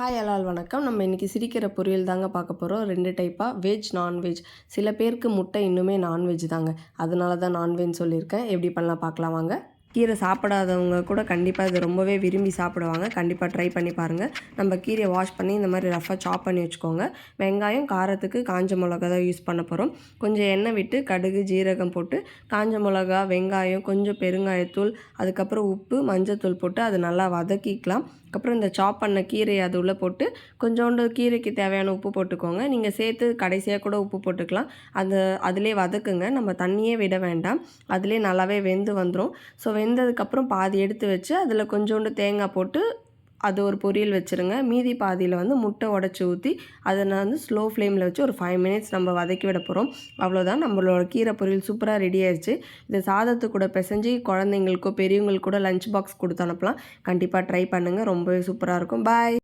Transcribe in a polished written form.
Hi எல்லால் வணக்கம். நம்ம இன்றைக்கி சிரிக்கிற பொரியல் தாங்க பார்க்க போகிறோம். 2 டைப்பாக, வெஜ், நான்வெஜ். சில பேருக்கு முட்டை இன்னுமே நான்வெஜ் தாங்க, அதனால தான் நான்வெஜ் சொல்லியிருக்கேன். எப்படி பண்ணலாம் பார்க்கலாம் வாங்க. கீரை சாப்பிடாதவங்க கூட கண்டிப்பாக இதை ரொம்பவே விரும்பி சாப்பிடுவாங்க. கண்டிப்பாக ட்ரை பண்ணி பாருங்கள். நம்ம கீரையை வாஷ் பண்ணி இந்த மாதிரி ரஃபாக சாப் பண்ணி வச்சுக்கோங்க. வெங்காயம், காரத்துக்கு காஞ்ச மிளகா தான் யூஸ் பண்ண போகிறோம். கொஞ்சம் எண்ணெய் விட்டு கடுகு, ஜீரகம் போட்டு காஞ்ச மிளகா, வெங்காயம், கொஞ்சம் பெருங்காயத்தூள், அதுக்கப்புறம் உப்பு, மஞ்சத்தூள் போட்டு அதை நல்லா வதக்கிக்கலாம். அதுக்கப்புறம் இந்த சாப் பண்ண கீரையை அது உள்ளே போட்டு கொஞ்சோண்டு கீரைக்கு தேவையான உப்பு போட்டுக்கோங்க. நீங்கள் சேர்த்து கடைசியாக கூட உப்பு போட்டுக்கலாம். அதிலே வதக்குங்க. நம்ம தண்ணியே விட வேண்டாம். அதிலே நல்லாவே வெந்து வந்துடும். ஸோ வெந்ததுக்கப்புறம் பாதி எடுத்து வச்சு அதில் கொஞ்சோண்டு தேங்காய் போட்டு அது ஒரு பொரியல் வச்சுருங்க. மீதி பாதியில் முட்டை உடச்சி ஊற்றி அதை நான் ஸ்லோ ஃப்ளேமில் வச்சு ஒரு 5 மினிட்ஸ் நம்ம வதக்கி விட போகிறோம். அவ்வளோதான், நம்மளோட கீரை பொரியல் சூப்பராக ரெடி ஆயிடுச்சு. இதை சாதத்து கூட பிசைஞ்சு குழந்தைங்களுக்கோ பெரியவங்களுக்கு கூட லஞ்ச் பாக்ஸ் கொடுத்து அனுப்பலாம். கண்டிப்பாக ட்ரை பண்ணுங்கள், ரொம்பவே சூப்பராக இருக்கும். பாய்.